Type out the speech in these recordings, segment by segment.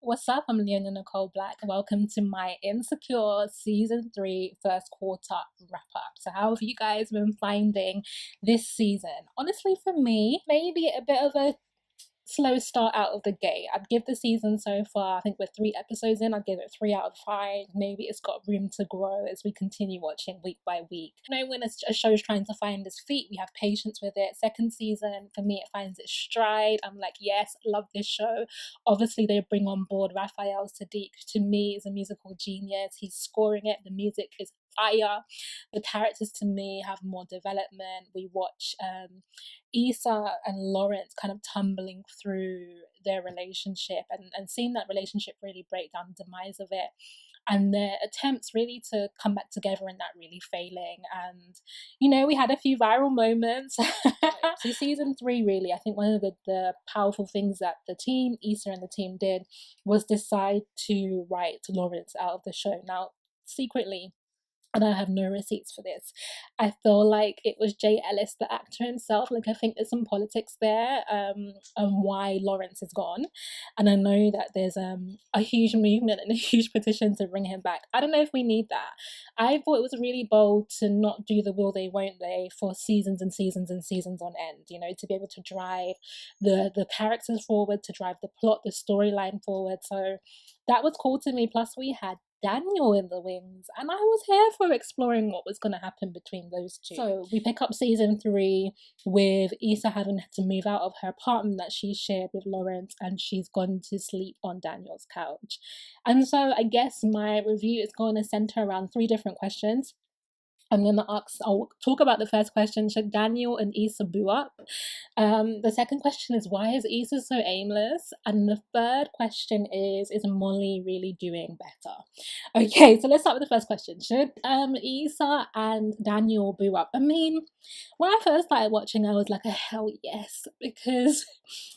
What's up? I'm Leonia Nicole Black. Welcome to my Insecure Season 3 first quarter wrap up. So, how have you guys been finding this season? Honestly, for me, maybe a bit of a slow start out of the gate. I'd give the season so far, I think we're 3 episodes in, I'd give it 3 out of 5. Maybe it's got room to grow as we continue watching week by week. You know, when a show's trying to find its feet, we have patience with it. Second season, for me, it finds its stride. I'm like, yes, love this show. Obviously, they bring on board Raphael Sadiq. To me, is a musical genius. He's scoring it. The music is fire. The characters to me have more development. We watch Issa and Lawrence kind of tumbling through their relationship and seeing that relationship really break down, the demise of it, and their attempts really to come back together and that really failing. And you know, we had a few viral moments. So season 3, really, I think one of the powerful things that the team, Issa and the team, did was decide to write Lawrence out of the show. Now, secretly, and I have no receipts for this, I feel like it was Jay Ellis, the actor himself. Like, I think there's some politics there on why Lawrence is gone. And I know that there's a huge movement and a huge petition to bring him back. I don't know if we need that. I thought it was really bold to not do the will they, won't they for seasons and seasons and seasons on end, you know, to be able to drive the characters forward, to drive the plot, the storyline forward. So that was cool to me. Plus, we had Daniel in the wings, and I was here for exploring what was going to happen between those two. So we pick up season 3 with Issa having to move out of her apartment that she shared with Lawrence, and she's gone to sleep on Daniel's couch. And so I guess my review is going to center around 3 different questions. I'll talk about the first question: should Daniel and Issa boo up? The second question is, why is Issa so aimless? And the third question is Molly really doing better? Okay, so let's start with the first question. Should Issa and Daniel boo up? I mean, when I first started watching, I was like, a hell yes, because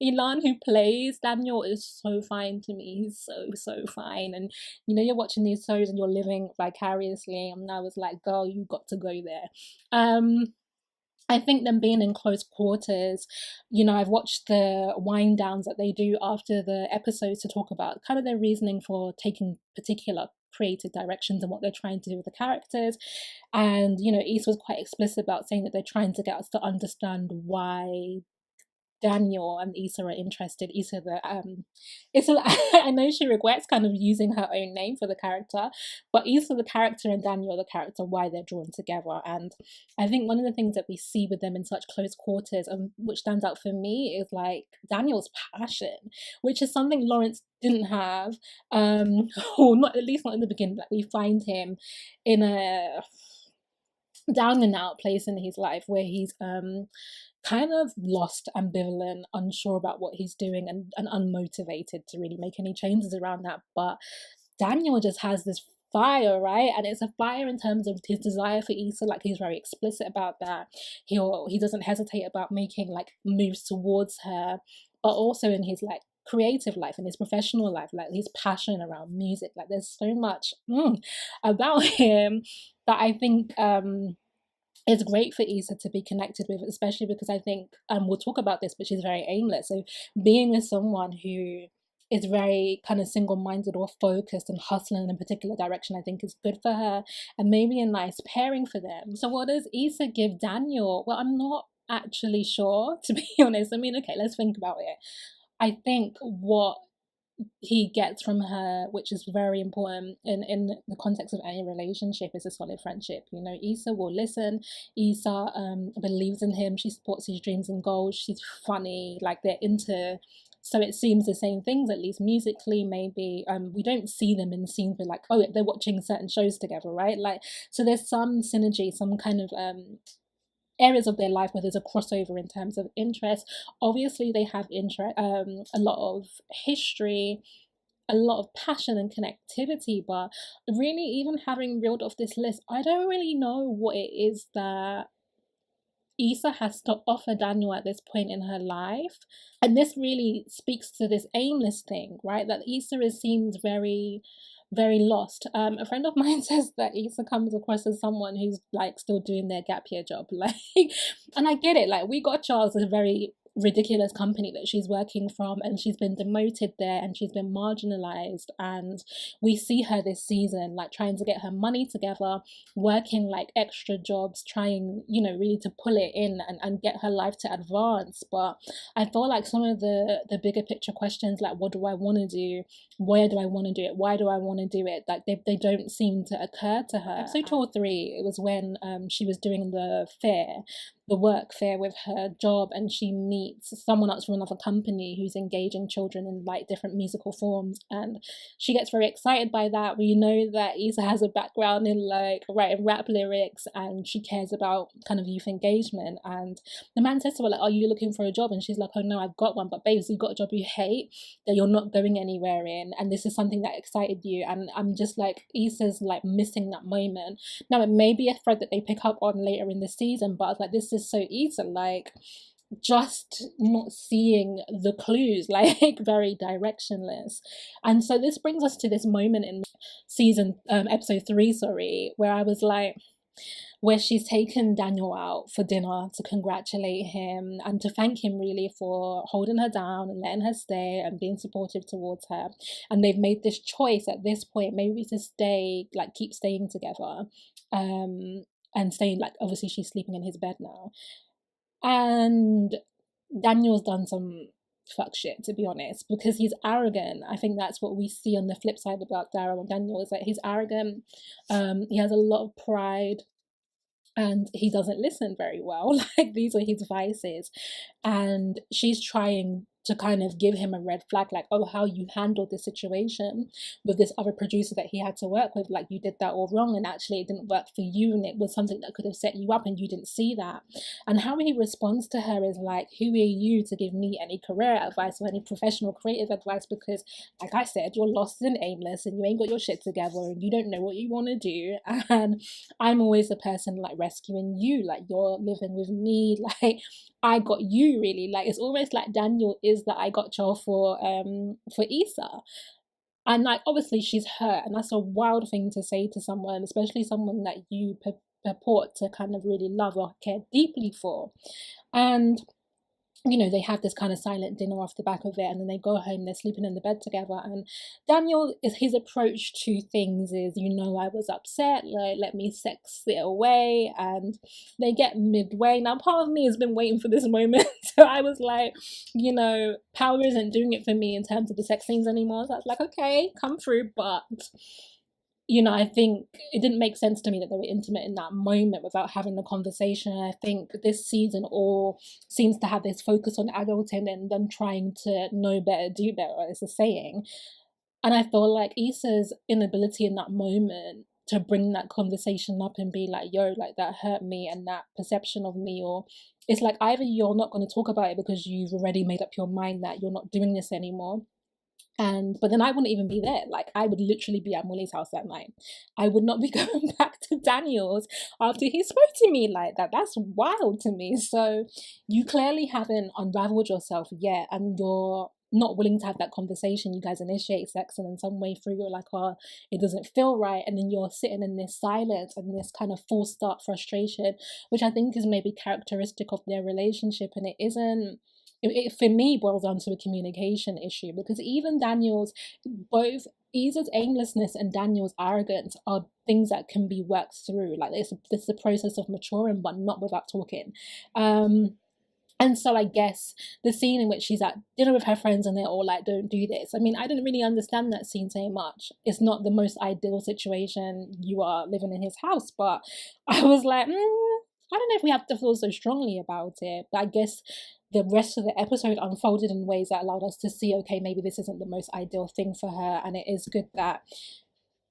Ilan, who plays Daniel, is so fine to me. He's so fine. And you know, you're watching these shows and you're living vicariously, and I was like, girl, you got to go there. I think them being in close quarters, you know, I've watched the wind downs that they do after the episodes to talk about kind of their reasoning for taking particular creative directions and what they're trying to do with the characters. And, you know, Issa was quite explicit about saying that they're trying to get us to understand why Daniel and Issa are interested. Issa, I know she regrets kind of using her own name for the character, but Issa the character and Daniel the character, why they're drawn together. And I think one of the things that we see with them in such close quarters, and which stands out for me, is like Daniel's passion, which is something Lawrence didn't have, or not, at least not in the beginning. Like, we find him in a down and out place in his life where he's kind of lost, ambivalent, unsure about what he's doing, and unmotivated to really make any changes around that. But Daniel just has this fire, right? And it's a fire in terms of his desire for Issa. Like, he's very explicit about that. He doesn't hesitate about making like moves towards her, but also in his like creative life and his professional life, like his passion around music. Like, there's so much about him that I think it's great for Issa to be connected with, especially because I think we'll talk about this, but she's very aimless. So being with someone who is very kind of single-minded or focused and hustling in a particular direction, I think is good for her, and maybe a nice pairing for them. So what does Issa give Daniel? Well, I'm not actually sure, to be honest. I mean, okay, let's think about it. I think what he gets from her, which is very important in the context of any relationship, is a solid friendship. You know, Issa will listen. Issa believes in him. She supports his dreams and goals. She's funny. Like, they're into, so it seems, the same things, at least musically. Maybe we don't see them in scenes where like, oh, they're watching certain shows together, right? Like, so there's some synergy, some kind of areas of their life where there's a crossover in terms of interest. Obviously, they have a lot of history, a lot of passion and connectivity, but really, even having reeled off this list, I don't really know what it is that Issa has to offer Daniel at this point in her life. And this really speaks to this aimless thing, right? That Issa seems very, very lost. A friend of mine says that Issa comes across as someone who's like still doing their gap year job. Like, and I get it. Like, We Got Charles is very ridiculous company that she's working from, and she's been demoted there and she's been marginalized. And we see her this season like trying to get her money together, working like extra jobs, trying, you know, really to pull it in and get her life to advance. But I feel like some of the bigger picture questions, like what do I want to do, where do I want to do it, why do I want to do it, like they don't seem to occur to her. Episode 2 or 3, it was when she was doing the work fair with her job, and she meets someone else from another company who's engaging children in like different musical forms, and she gets very excited by that. We know that Issa has a background in like writing rap lyrics, and she cares about kind of youth engagement. And the man says to her like, are you looking for a job? And she's like, oh no, I've got one. But babes, you've got a job you hate that you're not going anywhere in, and this is something that excited you. And I'm just like, Issa's like missing that moment. Now it may be a thread that they pick up on later in the season, but I was like, this is so Issa, like just not seeing the clues, like very directionless. And so this brings us to this moment in season episode 3, sorry, where I was like, where she's taken Daniel out for dinner to congratulate him and to thank him really for holding her down and letting her stay and being supportive towards her. And they've made this choice at this point, maybe to stay, like keep staying together, and staying, like obviously she's sleeping in his bed now. And Daniel's done some fuck shit, to be honest, because he's arrogant. I think that's what we see on the flip side about Daryl and Daniel, is that he's arrogant. He has a lot of pride, and he doesn't listen very well. Like these are his vices. And she's trying to kind of give him a red flag, like, oh, how you handled this situation with this other producer that he had to work with, like you did that all wrong, and actually it didn't work for you, and it was something that could have set you up and you didn't see that. And how he responds to her is like, who are you to give me any career advice or any professional creative advice, because like I said, you're lost and aimless and you ain't got your shit together and you don't know what you want to do, and I'm always the person like rescuing you, like you're living with me, like I got you, really. Like it's almost like Daniel is that I got you for Issa. And like obviously she's hurt, and that's a wild thing to say to someone, especially someone that you purport to kind of really love or care deeply for. And you know, they have this kind of silent dinner off the back of it, and then they go home, they're sleeping in the bed together. And Daniel, is his approach to things is, you know, I was upset, like let me sex it away. And they get midway. Now part of me has been waiting for this moment, so I was like, you know, power isn't doing it for me in terms of the sex scenes anymore. So I was like, okay, come through. But you know, I think it didn't make sense to me that they were intimate in that moment without having the conversation. I think this season all seems to have this focus on adulting and them trying to know better, do better, as a saying. And I feel like Issa's inability in that moment to bring that conversation up and be like, yo, like that hurt me, and that perception of me, or it's like either you're not going to talk about it because you've already made up your mind that you're not doing this anymore. But then I wouldn't even be there. Like I would literally be at Molly's house that night. I would not be going back to Daniel's after he spoke to me like that. That's wild to me. So you clearly haven't unraveled yourself yet, and you're not willing to have that conversation. You guys initiate sex, and in some way through you're like, oh, it doesn't feel right, and then you're sitting in this silence and this kind of full start frustration, which I think is maybe characteristic of their relationship. And it isn't, it for me boils down to a communication issue, because even Daniel's, both Issa's aimlessness and Daniel's arrogance are things that can be worked through. Like it's the process of maturing, but not without talking. And so I guess the scene in which she's at dinner with her friends and they're all like, don't do this. I mean, I didn't really understand that scene so much. It's not the most ideal situation. You are living in his house, but I was like, I don't know if we have to feel so strongly about it. But I guess the rest of the episode unfolded in ways that allowed us to see, okay, maybe this isn't the most ideal thing for her. And it is good that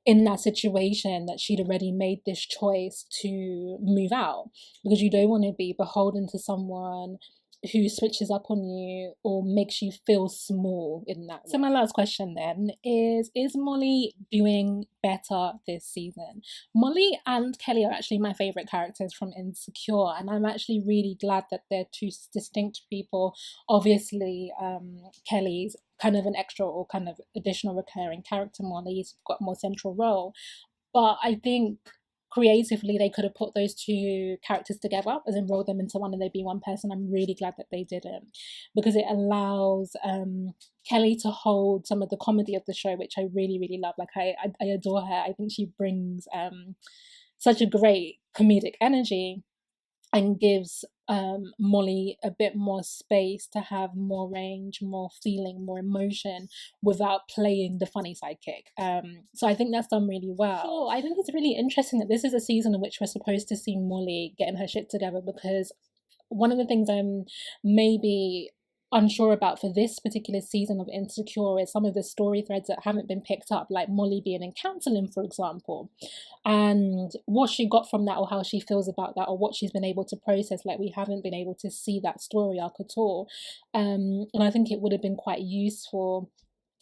in that situation that she'd already made this choice to move out, because you don't want to be beholden to someone who switches up on you or makes you feel small in that way. So my last question then is Molly doing better this season? Molly and Kelly are actually my favourite characters from Insecure, and I'm actually really glad that they're two distinct people. Obviously, Kelly's kind of an extra or kind of additional recurring character. Molly's got a more central role. But I think creatively they could have put those two characters together, as in rolled them into one and they'd be one person. I'm really glad that they didn't, because it allows Kelly to hold some of the comedy of the show, which I really, really love. Like I adore her. I think she brings such a great comedic energy, and gives Molly a bit more space to have more range, more feeling, more emotion without playing the funny sidekick. So I think that's done really well. I think it's really interesting that this is a season in which we're supposed to see Molly getting her shit together, because one of the things I'm maybe unsure about for this particular season of Insecure is some of the story threads that haven't been picked up, like Molly being in counseling, for example, and what she got from that, or how she feels about that, or what she's been able to process. Like, we haven't been able to see that story arc at all, and I think it would have been quite useful,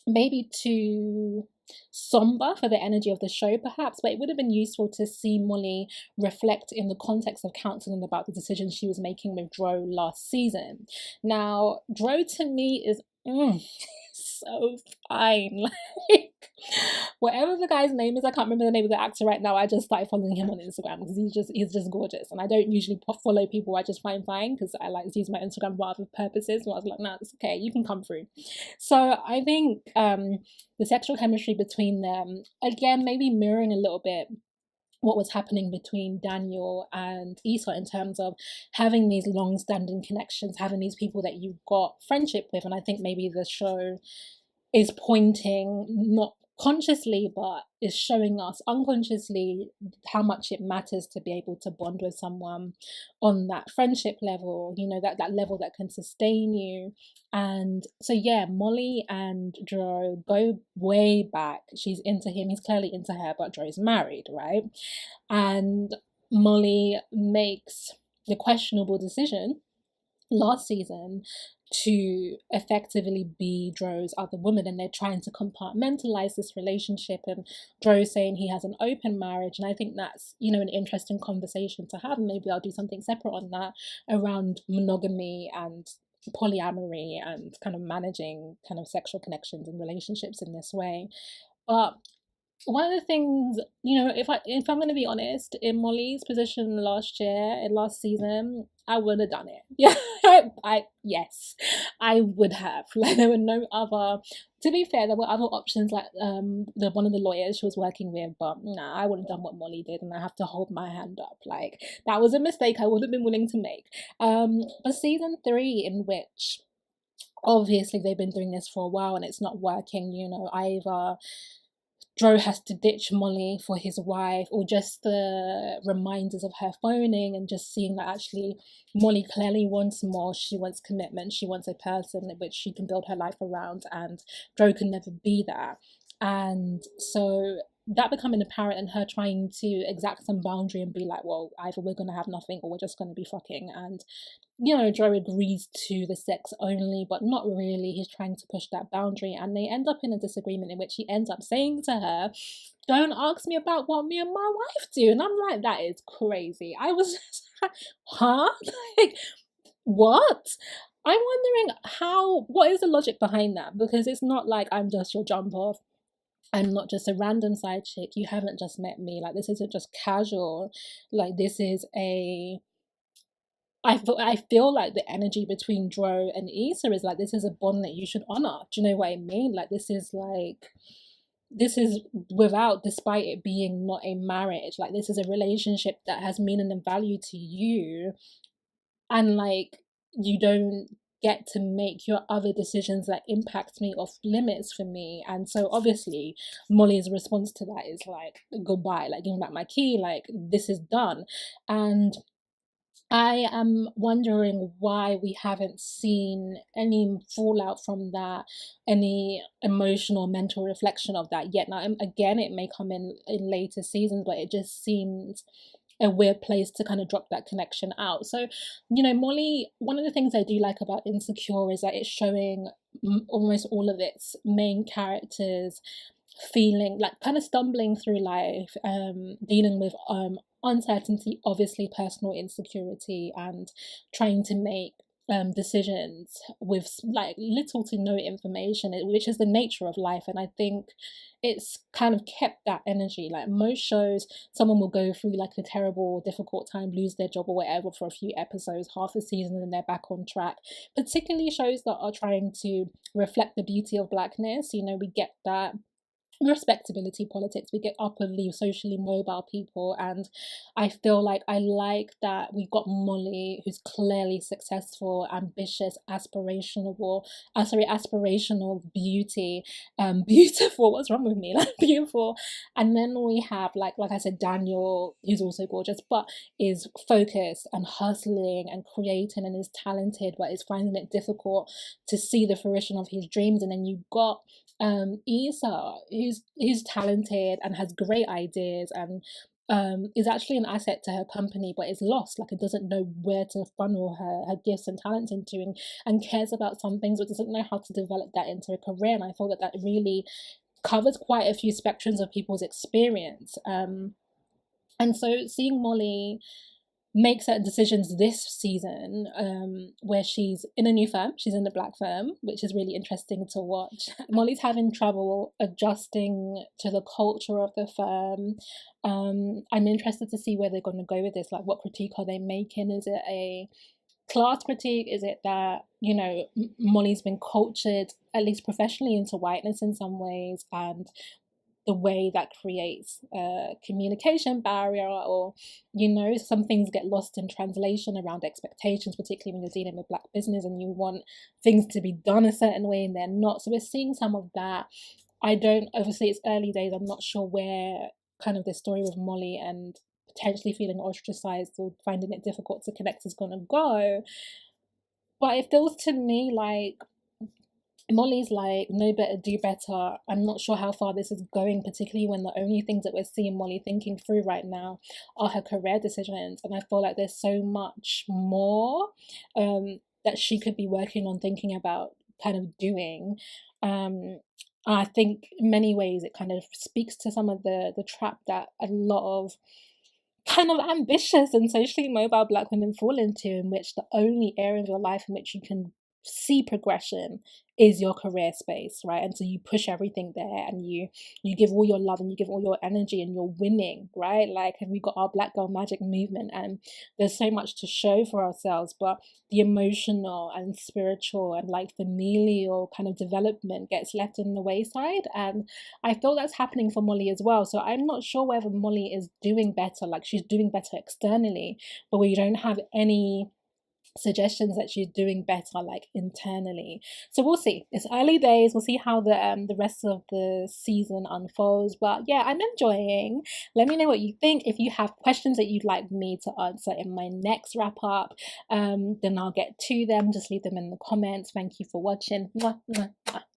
maybe too somber for the energy of the show perhaps, but it would have been useful to see Molly reflect in the context of counseling about the decisions she was making with Dro last season. Now, Dro to me is so fine. Like, whatever the guy's name is, I can't remember the name of the actor right now. I just started following him on Instagram because he's just gorgeous, and I don't usually follow people I just find fine, because I like to use my Instagram for other purposes. And I was like, nah, it's okay, you can come through. So I think the sexual chemistry between them, again, maybe mirroring a little bit what was happening between Daniel and Issa, in terms of having these long-standing connections, having these people that you've got friendship with. And I think maybe the show is pointing, not consciously, but is showing us unconsciously how much it matters to be able to bond with someone on that friendship level, you know, that level that can sustain you. And so yeah, Molly and Dro go way back. She's into him, he's clearly into her, but Dro's married, right? And Molly makes the questionable decision last season to effectively be Dro's other woman, and they're trying to compartmentalize this relationship, and Dro's saying he has an open marriage. And I think that's, you know, an interesting conversation to have, and maybe I'll do something separate on that, around monogamy and polyamory and kind of managing kind of sexual connections and relationships in this way. But one of the things, you know, if I'm gonna be honest, in Molly's position last year, in last season, I would have done it. Yeah, yes, I would have. Like, there were no other. To be fair, there were other options, like the one of the lawyers she was working with, but nah, I would have done what Molly did, and I have to hold my hand up. Like, that was a mistake I would have been willing to make. But season 3, in which obviously they've been doing this for a while and it's not working, you know, either Dro has to ditch Molly for his wife, or just the reminders of her phoning, and just seeing that actually Molly clearly wants more. She wants commitment, she wants a person in which she can build her life around, and Dro can never be that. And so that becoming apparent, and her trying to exact some boundary and be like, well, either we're gonna have nothing or we're just gonna be fucking. And you know, Dro agrees to the sex only, but not really. He's trying to push that boundary, and they end up in a disagreement in which he ends up saying to her, don't ask me about what me and my wife do. And I'm like, that is crazy. I was just like, huh? Like, what? I'm wondering what is the logic behind that? Because it's not like I'm just your jump off. I'm not just a random side chick. You haven't just met me. Like, this isn't just casual. Like, this is I feel like the energy between Dro and Issa is like, this is a bond that you should honor. Do you know what I mean? Like, this is without, despite it being not a marriage, like, this is a relationship that has meaning and value to you, and like, you don't get to make your other decisions that impact me off limits for me. And so obviously Molly's response to that is like, goodbye, like, give me back my key, like, this is done. And I am wondering why we haven't seen any fallout from that, any emotional, mental reflection of that yet. Now, again, it may come in later seasons, but it just seems a weird place to kind of drop that connection out. So, you know, Molly, one of the things I do like about Insecure is that it's showing almost all of its main characters feeling like kind of stumbling through life, dealing with uncertainty, obviously personal insecurity, and trying to make decisions with like little to no information, which is the nature of life. And I think it's kind of kept that energy. Like most shows, someone will go through like a terrible, difficult time, lose their job or whatever for a few episodes, half a season, and then they're back on track. Particularly shows that are trying to reflect the beauty of blackness. You know, we get that respectability politics, we get upwardly socially mobile people, and I feel like I like that we got Molly, who's clearly successful, ambitious, aspirational beauty, beautiful, what's wrong with me, like beautiful. And then we have like I said, Daniel, who's also gorgeous but is focused and hustling and creating and is talented but is finding it difficult to see the fruition of his dreams. And then you got Issa, who's talented and has great ideas, and is actually an asset to her company, but is lost. Like, it doesn't know where to funnel her gifts and talents into, and cares about some things, but doesn't know how to develop that into a career. And I thought that that really covers quite a few spectrums of people's experience. And so seeing Molly make certain decisions this season, where she's in a new firm, she's in the black firm, which is really interesting to watch. Molly's having trouble adjusting to the culture of the firm. I'm interested to see where they're going to go with this. Like, what critique are they making? Is it a class critique? Is it that, you know, Molly's been cultured, at least professionally, into whiteness in some ways, and the way that creates a communication barrier, or, you know, some things get lost in translation around expectations, particularly when you're dealing with black business and you want things to be done a certain way and they're not. So we're seeing some of that. Obviously it's early days, I'm not sure where kind of the story with Molly and potentially feeling ostracized or finding it difficult to connect is going to go, but it feels to me like Molly's like, know better, do better. I'm not sure how far this is going, particularly when the only things that we're seeing Molly thinking through right now are her career decisions. And I feel like there's so much more that she could be working on, thinking about, kind of doing. I think in many ways it kind of speaks to some of the trap that a lot of kind of ambitious and socially mobile black women fall into, in which the only area of your life in which you can see progression is your career space, right? And so you push everything there, and you give all your love and you give all your energy, and you're winning, right? Like, we got our Black Girl Magic movement, and there's so much to show for ourselves, but the emotional and spiritual and like familial kind of development gets left in the wayside. And I feel that's happening for Molly as well. So I'm not sure whether Molly is doing better, like she's doing better externally, but we don't have any suggestions that she's doing better like internally. So we'll see. It's early days. We'll see how the rest of the season unfolds. But yeah, I'm enjoying. Let me know what you think. If you have questions that you'd like me to answer in my next wrap up, then I'll get to them. Just leave them in the comments. Thank you for watching. Mwah, mwah, mwah.